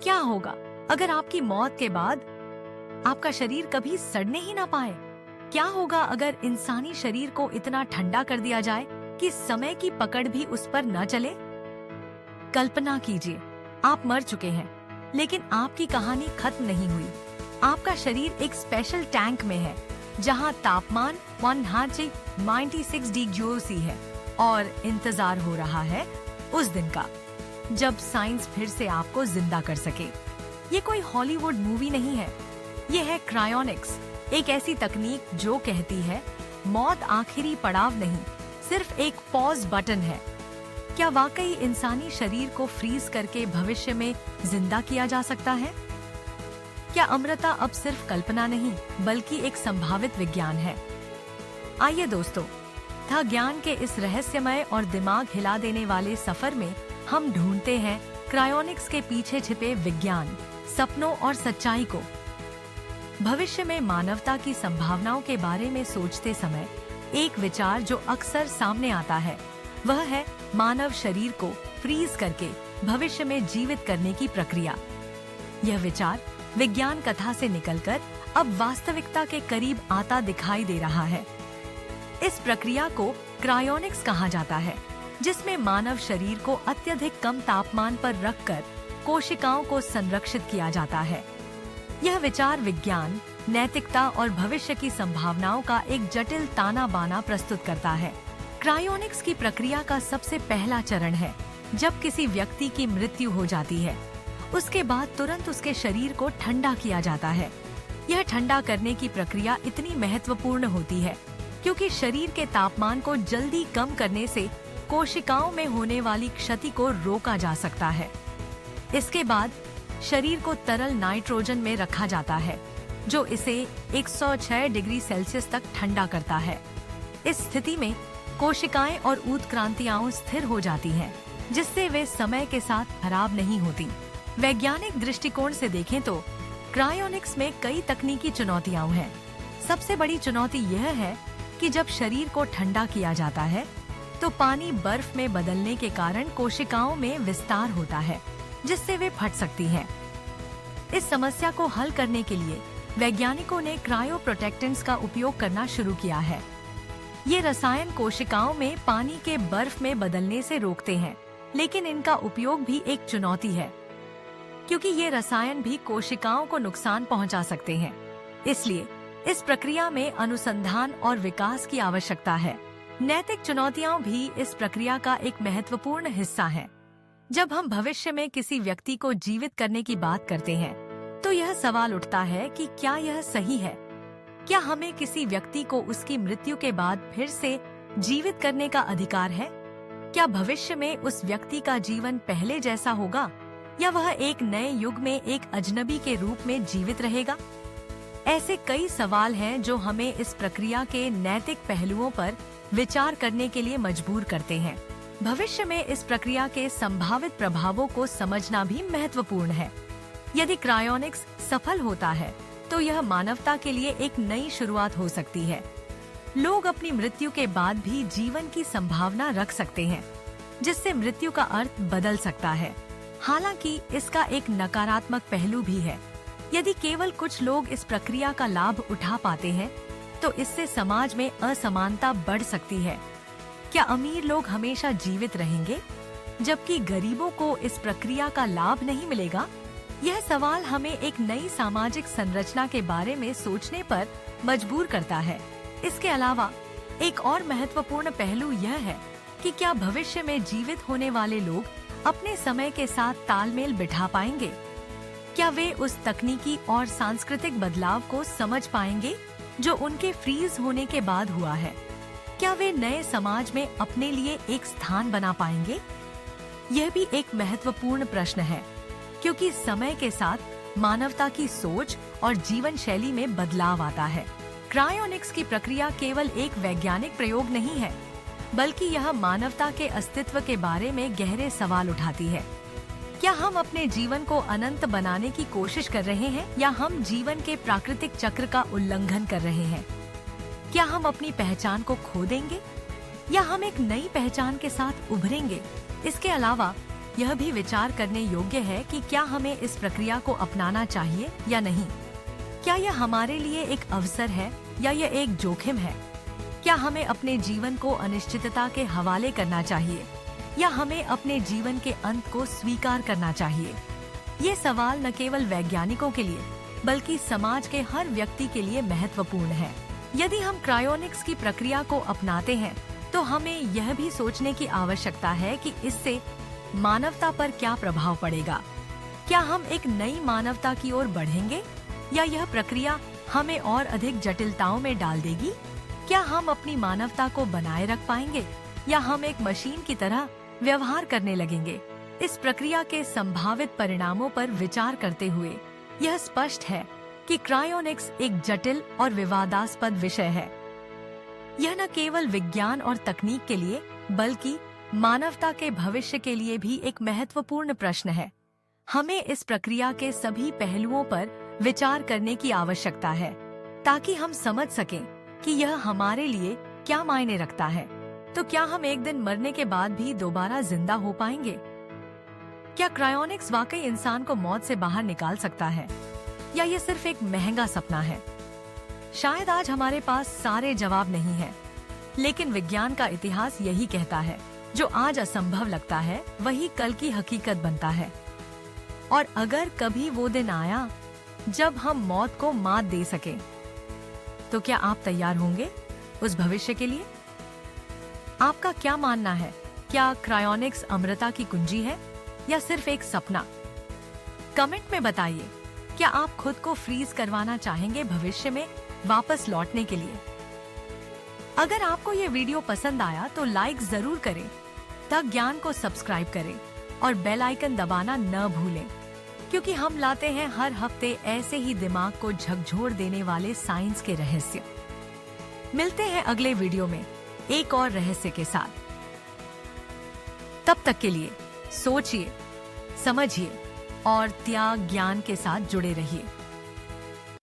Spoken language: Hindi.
क्या होगा अगर आपकी मौत के बाद आपका शरीर कभी सड़ने ही ना पाए? क्या होगा अगर इंसानी शरीर को इतना ठंडा कर दिया जाए कि समय की पकड़ भी उस पर न चले? कल्पना कीजिए, आप मर चुके हैं, लेकिन आपकी कहानी खत्म नहीं हुई। आपका शरीर एक स्पेशल टैंक में है, जहां तापमान 196 डिग्री सी है, और इंतजार हो रहा है उस दिन का जब साइंस फिर से आपको जिंदा कर सके। ये कोई हॉलीवुड मूवी नहीं है, ये है क्रायोनिक्स, एक ऐसी तकनीक जो कहती है मौत आखिरी पड़ाव नहीं, सिर्फ एक पॉज बटन है। क्या वाकई इंसानी शरीर को फ्रीज करके भविष्य में जिंदा किया जा सकता है? क्या अमरता अब सिर्फ कल्पना नहीं, बल्कि एक संभावित विज्ञान है? आइए दोस्तों, था ज्ञान के इस रहस्यमय और दिमाग हिला देने वाले सफर में हम ढूंढते हैं क्रायोनिक्स के पीछे छिपे विज्ञान, सपनों और सच्चाई को। भविष्य में मानवता की संभावनाओं के बारे में सोचते समय एक विचार जो अक्सर सामने आता है, वह है मानव शरीर को फ्रीज करके भविष्य में जीवित करने की प्रक्रिया। यह विचार विज्ञान कथा से निकलकर अब वास्तविकता के करीब आता दिखाई दे रहा है। इस प्रक्रिया को क्रायोनिक्स कहा जाता है, जिसमें मानव शरीर को अत्यधिक कम तापमान पर रखकर कोशिकाओं को संरक्षित किया जाता है। यह विचार विज्ञान, नैतिकता और भविष्य की संभावनाओं का एक जटिल ताना बाना प्रस्तुत करता है। क्रायोनिक्स की प्रक्रिया का सबसे पहला चरण है जब किसी व्यक्ति की मृत्यु हो जाती है। उसके बाद तुरंत उसके शरीर को ठंडा किया जाता है। यह ठंडा करने की प्रक्रिया इतनी महत्वपूर्ण होती है क्योंकि शरीर के तापमान को जल्दी कम करने से कोशिकाओं में होने वाली क्षति को रोका जा सकता है। इसके बाद शरीर को तरल नाइट्रोजन में रखा जाता है, जो इसे 106 डिग्री सेल्सियस तक ठंडा करता है। इस स्थिति में कोशिकाएं और उत्क्रांतियां स्थिर हो जाती हैं, जिससे वे समय के साथ खराब नहीं होती। वैज्ञानिक दृष्टिकोण से देखें तो क्रायोनिक्स में कई तकनीकी चुनौतियां हैं। सबसे बड़ी चुनौती यह है कि जब शरीर को ठंडा किया जाता है तो पानी बर्फ में बदलने के कारण कोशिकाओं में विस्तार होता है, जिससे वे फट सकती हैं। इस समस्या को हल करने के लिए वैज्ञानिकों ने क्रायोप्रोटेक्टेंट्स का उपयोग करना शुरू किया है। ये रसायन कोशिकाओं में पानी के बर्फ में बदलने से रोकते हैं, लेकिन इनका उपयोग भी एक चुनौती है क्योंकि ये रसायन भी कोशिकाओं को नुकसान पहुंचा सकते हैं। इसलिए इस प्रक्रिया में अनुसंधान और विकास की आवश्यकता है। नैतिक चुनौतियां भी इस प्रक्रिया का एक महत्वपूर्ण हिस्सा हैं। जब हम भविष्य में किसी व्यक्ति को जीवित करने की बात करते हैं, तो यह सवाल उठता है कि क्या यह सही है? क्या हमें किसी व्यक्ति को उसकी मृत्यु के बाद फिर से जीवित करने का अधिकार है? क्या भविष्य में उस व्यक्ति का जीवन पहले जैसा होगा, या वह एक नए युग में एक अजनबी के रूप में जीवित रहेगा? ऐसे कई सवाल हैं जो हमें इस प्रक्रिया के नैतिक पहलुओं पर विचार करने के लिए मजबूर करते हैं। भविष्य में इस प्रक्रिया के संभावित प्रभावों को समझना भी महत्वपूर्ण है। यदि क्रायोनिक्स सफल होता है, तो यह मानवता के लिए एक नई शुरुआत हो सकती है। लोग अपनी मृत्यु के बाद भी जीवन की संभावना रख सकते हैं, जिससे मृत्यु का अर्थ बदल सकता है। हालांकि इसका एक नकारात्मक पहलू भी है। यदि केवल कुछ लोग इस प्रक्रिया का लाभ उठा पाते हैं, तो इससे समाज में असमानता बढ़ सकती है। क्या अमीर लोग हमेशा जीवित रहेंगे, जबकि गरीबों को इस प्रक्रिया का लाभ नहीं मिलेगा? यह सवाल हमें एक नई सामाजिक संरचना के बारे में सोचने पर मजबूर करता है। इसके अलावा एक और महत्वपूर्ण पहलू यह है कि क्या भविष्य में जीवित होने वाले लोग अपने समय के साथ तालमेल बिठा पाएंगे? क्या वे उस तकनीकी और सांस्कृतिक बदलाव को समझ पाएंगे जो उनके फ्रीज होने के बाद हुआ है? क्या वे नए समाज में अपने लिए एक स्थान बना पाएंगे? यह भी एक महत्वपूर्ण प्रश्न है, क्योंकि समय के साथ मानवता की सोच और जीवन शैली में बदलाव आता है। क्रायोनिक्स की प्रक्रिया केवल एक वैज्ञानिक प्रयोग नहीं है, बल्कि यह मानवता के अस्तित्व के बारे में गहरे सवाल उठाती है। क्या हम अपने जीवन को अनंत बनाने की कोशिश कर रहे हैं, या हम जीवन के प्राकृतिक चक्र का उल्लंघन कर रहे हैं? क्या हम अपनी पहचान को खो देंगे, या हम एक नई पहचान के साथ उभरेंगे? इसके अलावा यह भी विचार करने योग्य है कि क्या हमें इस प्रक्रिया को अपनाना चाहिए या नहीं। क्या यह हमारे लिए एक अवसर है या यह एक जोखिम है? क्या हमें अपने जीवन को अनिश्चितता के हवाले करना चाहिए या हमें अपने जीवन के अंत को स्वीकार करना चाहिए? ये सवाल न केवल वैज्ञानिकों के लिए बल्कि समाज के हर व्यक्ति के लिए महत्वपूर्ण है। यदि हम क्रायोनिक्स की प्रक्रिया को अपनाते हैं तो हमें यह भी सोचने की आवश्यकता है कि इससे मानवता पर क्या प्रभाव पड़ेगा। क्या हम एक नई मानवता की ओर बढ़ेंगे या यह प्रक्रिया हमें और अधिक जटिलताओं में डाल देगी? क्या हम अपनी मानवता को बनाए रख पाएंगे या हम एक मशीन की तरह व्यवहार करने लगेंगे? इस प्रक्रिया के संभावित परिणामों पर विचार करते हुए यह स्पष्ट है कि क्रायोनिक्स एक जटिल और विवादास्पद विषय है। यह न केवल विज्ञान और तकनीक के लिए बल्कि मानवता के भविष्य के लिए भी एक महत्वपूर्ण प्रश्न है। हमें इस प्रक्रिया के सभी पहलुओं पर विचार करने की आवश्यकता है ताकि हम समझ सकें कि यह हमारे लिए क्या मायने रखता है। तो क्या हम एक दिन मरने के बाद भी दोबारा जिंदा हो पाएंगे? क्या क्रायोनिक्स वाकई इंसान को मौत से बाहर निकाल सकता है या ये सिर्फ एक महंगा सपना है? शायद आज हमारे पास सारे जवाब नहीं हैं, लेकिन विज्ञान का इतिहास यही कहता है, जो आज असंभव लगता है वही कल की हकीकत बनता है। और अगर कभी वो दिन आया जब हम मौत को मात दे सकें, तो क्या आप तैयार होंगे उस भविष्य के लिए? आपका क्या मानना है? क्या क्रायोनिक्स अमरता की कुंजी है या सिर्फ एक सपना? कमेंट में बताइए, क्या आप खुद को फ्रीज करवाना चाहेंगे भविष्य में वापस लौटने के लिए? अगर आपको ये वीडियो पसंद आया तो लाइक जरूर करें, तक ज्ञान को सब्सक्राइब करें और बेल आइकन दबाना न भूलें, क्योंकि हम लाते हैं हर हफ्ते ऐसे ही दिमाग को झकझोर देने वाले साइंस के रहस्य। मिलते हैं अगले वीडियो में एक और रहस्य के साथ। तब तक के लिए सोचिए, समझिए और त्याग ज्ञान के साथ जुड़े रहिए।